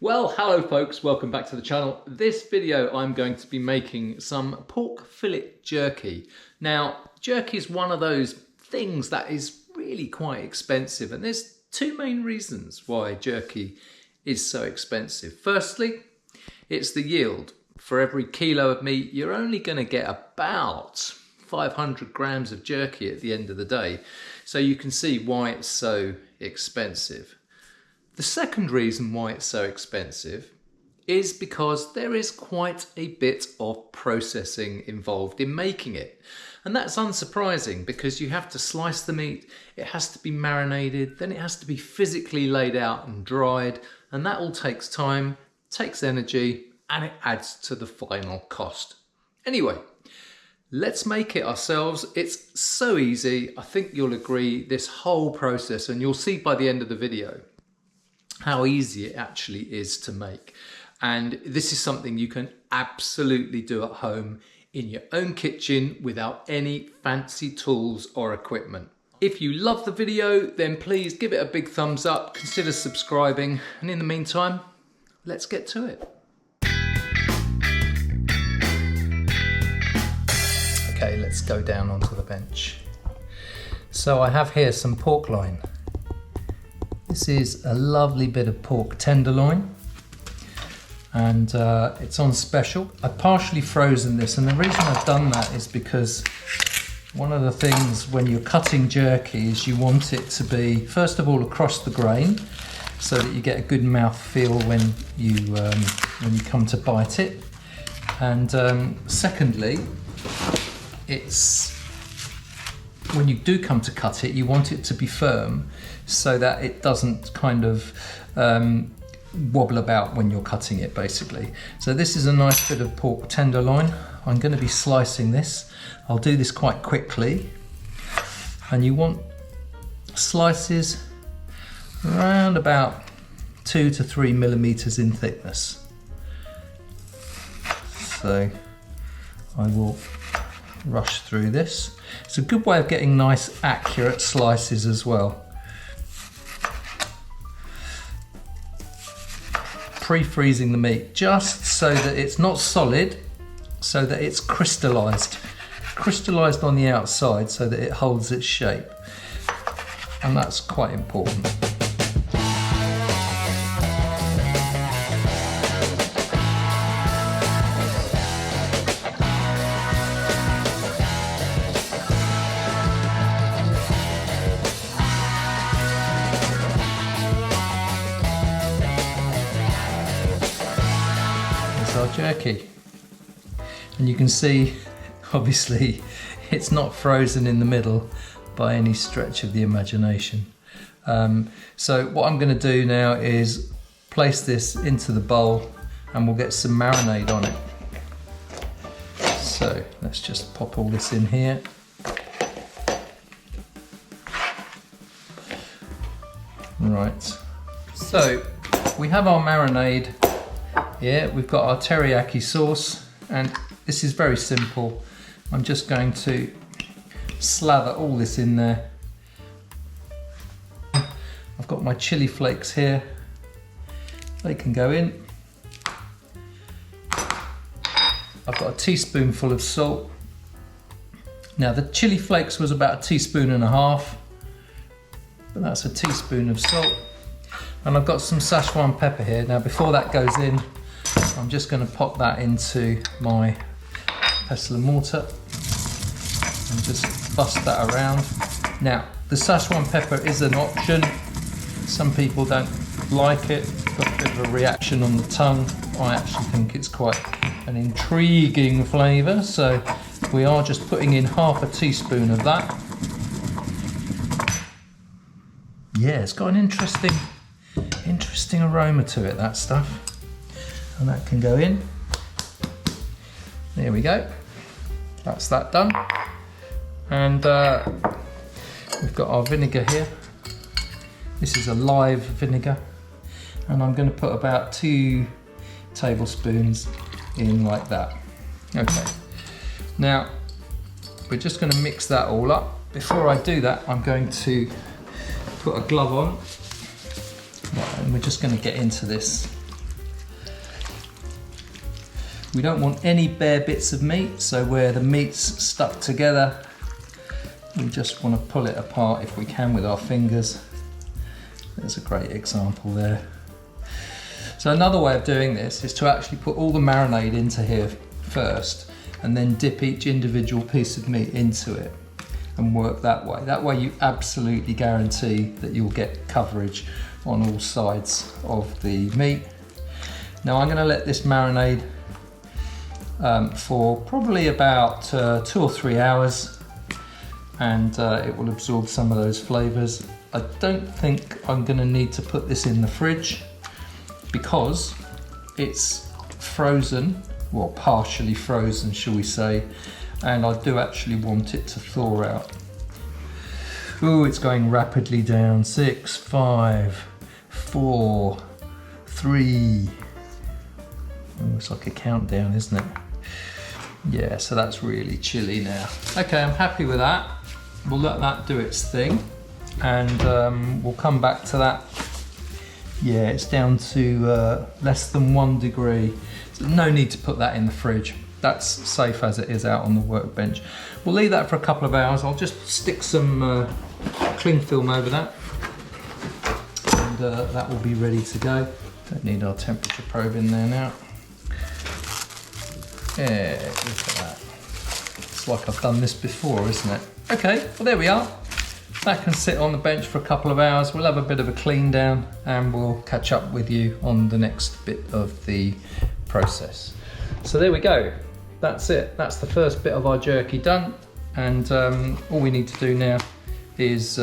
Well, hello folks, welcome back to the channel. This video I'm going to be making some pork fillet jerky. Now, jerky is one of those things that is really quite expensive, and there's two main reasons why jerky is so expensive. Firstly, it's the yield. For every kilo of meat, you're only going to get about 500 grams of jerky at the end of the day. So you can see why it's so expensive. The second reason why it's so expensive is because there is quite a bit of processing involved in making it. And that's unsurprising because you have to slice the meat, it has to be marinated, then it has to be physically laid out and dried, and that all takes time, takes energy, and it adds to the final cost. Anyway, let's make it ourselves. It's so easy. I think you'll agree, this whole process, and you'll see by the end of the video how easy it actually is to make. And this is something you can absolutely do at home in your own kitchen without any fancy tools or equipment. If you love the video, then please give it a big thumbs up, consider subscribing, and in the meantime, let's get to it. Okay, let's go down onto the bench. So I have here some pork loin. This is a lovely bit of pork tenderloin, and it's on special. I've partially frozen this, and the reason I've done that is because one of the things when you're cutting jerky is you want it to be, first of all, across the grain, so that you get a good mouth feel when you come to bite it, and secondly, it's when you do come to cut it, you want it to be firm so that it doesn't kind of wobble about when you're cutting it, basically. So this is a nice bit of pork tenderloin. I'm going to be slicing this. I'll do this quite quickly, and you want slices around about 2 to 3 millimeters in thickness. So I will rush through this. It's a good way of getting nice accurate slices as well. Pre-freezing the meat just so that it's not solid, so that it's crystallized on the outside so that it holds its shape, and that's quite important. Our jerky, and you can see obviously it's not frozen in the middle by any stretch of the imagination. So what I'm going to do now is place this into the bowl, and we'll get some marinade on it. So let's just pop all this in here. Right, so we have our marinade. Yeah, we've got our teriyaki sauce, and this is very simple. I'm just going to slather all this in there. I've got my chilli flakes here. They can go in. I've got a teaspoonful of salt. Now the chilli flakes was about 1.5 teaspoons, but that's a teaspoon of salt. And I've got some Szechuan pepper here. Now before that goes in, I'm just going to pop that into my pestle and mortar and just bust that around. Now, the Szechuan pepper is an option. Some people don't like it, got a bit of a reaction on the tongue. I actually think it's quite an intriguing flavour, so we are just putting in 1/2 teaspoon of that. Yeah, it's got an interesting aroma to it, that stuff. And that can go in. There we go. That's that done. And we've got our vinegar here. This is a live vinegar, and I'm going to put about 2 tablespoons in like that. Okay. Now we're just going to mix that all up. Before I do that, I'm going to put a glove on. Right, and we're just going to get into this We don't want any bare bits of meat, so where the meat's stuck together, we just want to pull it apart if we can with our fingers. There's a great example there. So another way of doing this is to actually put all the marinade into here first and then dip each individual piece of meat into it and work that way. That way you absolutely guarantee that you'll get coverage on all sides of the meat. Now I'm going to let this marinade for probably about 2 or 3 hours, and it will absorb some of those flavours. I don't think I'm going to need to put this in the fridge because it's frozen, well, partially frozen shall we say, and I do actually want it to thaw out. Ooh, it's going rapidly down. 6, 5, 4, 3. Looks like a countdown, isn't it? Yeah, so that's really chilly now. Okay, I'm happy with that. We'll let that do its thing, and we'll come back to that. Yeah, it's down to less than 1 degree. So no need to put that in the fridge. That's safe as it is out on the workbench. We'll leave that for a couple of hours. I'll just stick some cling film over that, and that will be ready to go. Don't need our temperature probe in there now. Yeah, look at that. It's like I've done this before, isn't it? Okay, well there we are. That can sit on the bench for a couple of hours. We'll have a bit of a clean down and we'll catch up with you on the next bit of the process. So there we go. That's it. That's the first bit of our jerky done. And all we need to do now is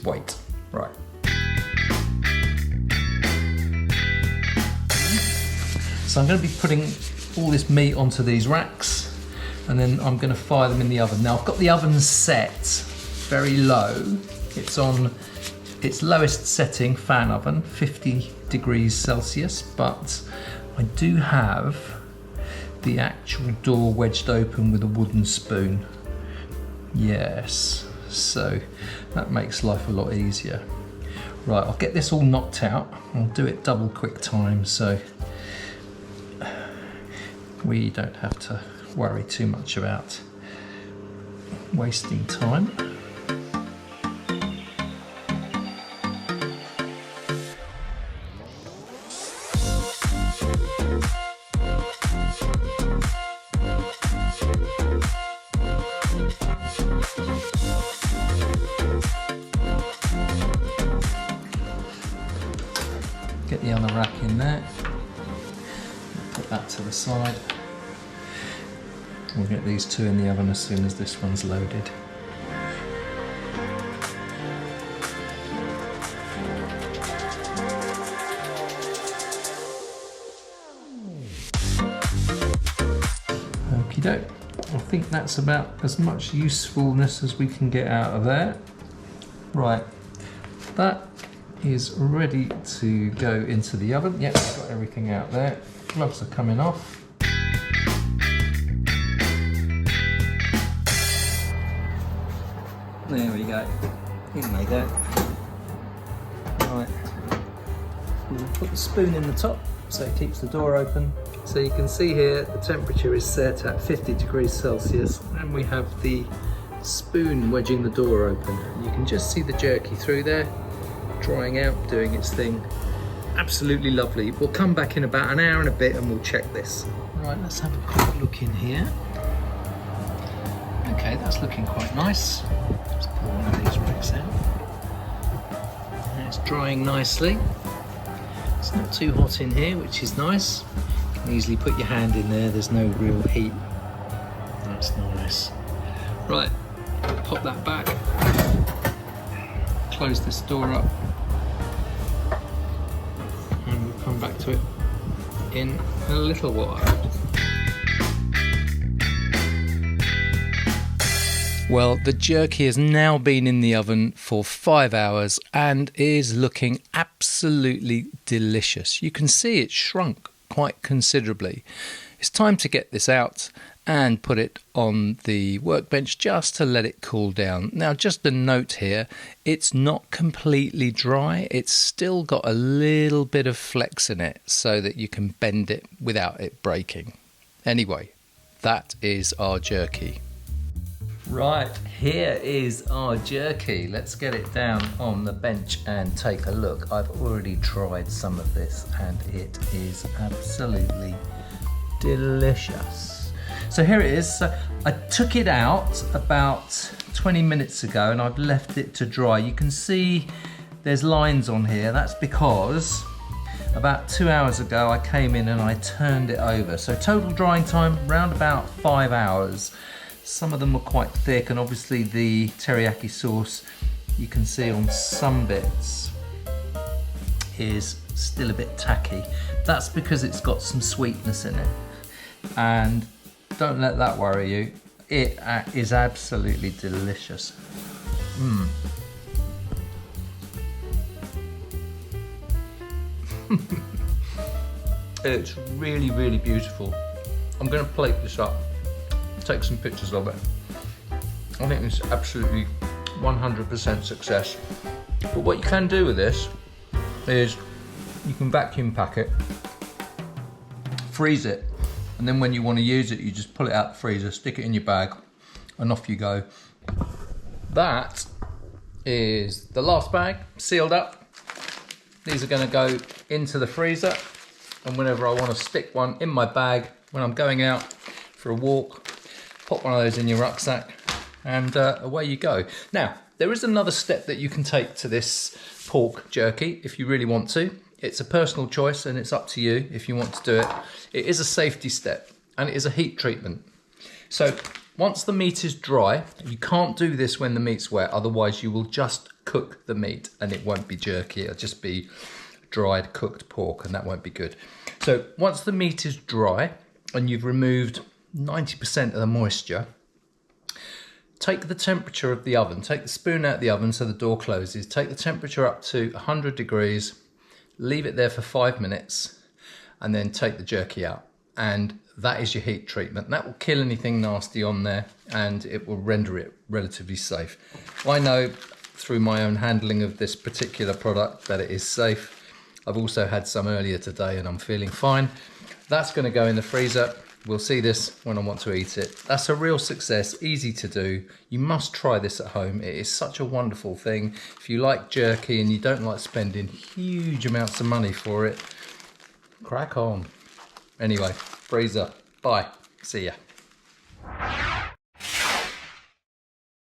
wait. Right. So I'm going to be putting all this meat onto these racks, and then I'm going to fire them in the oven. Now I've got the oven set very low. It's on its lowest setting, fan oven, 50 degrees Celsius, but I do have the actual door wedged open with a wooden spoon. Yes, so that makes life a lot easier. Right, I'll get this all knocked out. I'll do it double quick time so we don't have to worry too much about wasting time. Get the other rack in there. Put that to the side. We'll get these two in the oven as soon as this one's loaded. Okie doke. I think that's about as much usefulness as we can get out of there. Right, that is ready to go into the oven. Yep, I've got everything out there. Gloves are coming off. There we go. In they go. Right. We'll put the spoon in the top so it keeps the door open. So you can see here the temperature is set at 50 degrees Celsius, and we have the spoon wedging the door open. You can just see the jerky through there, drying out, doing its thing. Absolutely lovely. We'll come back in about an hour and a bit and we'll check this. Right, let's have a quick look in here. Okay, that's looking quite nice. Let's pull one of these racks out. And it's drying nicely. It's not too hot in here, which is nice. You can easily put your hand in there, there's no real heat. That's nice. Right, pop that back. Close this door up. And we'll come back to it in a little while. Well, the jerky has now been in the oven for 5 hours and is looking absolutely delicious. You can see it's shrunk quite considerably. It's time to get this out and put it on the workbench just to let it cool down. Now, just a note here, it's not completely dry. It's still got a little bit of flex in it so that you can bend it without it breaking. Anyway, that is our jerky. Right, here is our jerky. Let's get it down on the bench and take a look. I've already tried some of this and it is absolutely delicious. So here it is. So I took it out about 20 minutes ago and I've left it to dry. You can see there's lines on here. That's because about 2 hours ago I came in and I turned it over. So total drying time around about 5 hours. Some of them were quite thick, and obviously the teriyaki sauce you can see on some bits is still a bit tacky. That's because it's got some sweetness in it, and don't let that worry you. It is absolutely delicious. It's really, really beautiful. I'm going to plate this up, take some pictures of it. I think it's absolutely 100% success. But what you can do with this is you can vacuum pack it, freeze it, and then when you want to use it, you just pull it out the freezer, stick it in your bag, and off you go. That is the last bag, sealed up. These are going to go into the freezer, and whenever I want to stick one in my bag when I'm going out for a walk, pop one of those in your rucksack and away you go. Now, there is another step that you can take to this pork jerky if you really want to. It's a personal choice and it's up to you if you want to do it. It is a safety step and it is a heat treatment. So once the meat is dry, you can't do this when the meat's wet, otherwise you will just cook the meat and it won't be jerky, it'll just be dried cooked pork and that won't be good. So once the meat is dry and you've removed 90% of the moisture, take the temperature of the oven, take the spoon out of the oven so the door closes, take the temperature up to 100 degrees, leave it there for 5 minutes, and then take the jerky out. And that is your heat treatment. That will kill anything nasty on there and it will render it relatively safe. I know through my own handling of this particular product that it is safe. I've also had some earlier today and I'm feeling fine. That's going to go in the freezer. We'll see this when I want to eat it. That's a real success, easy to do. You must try this at home. It is such a wonderful thing. If you like jerky and you don't like spending huge amounts of money for it, crack on. Anyway, freezer. Bye. See ya.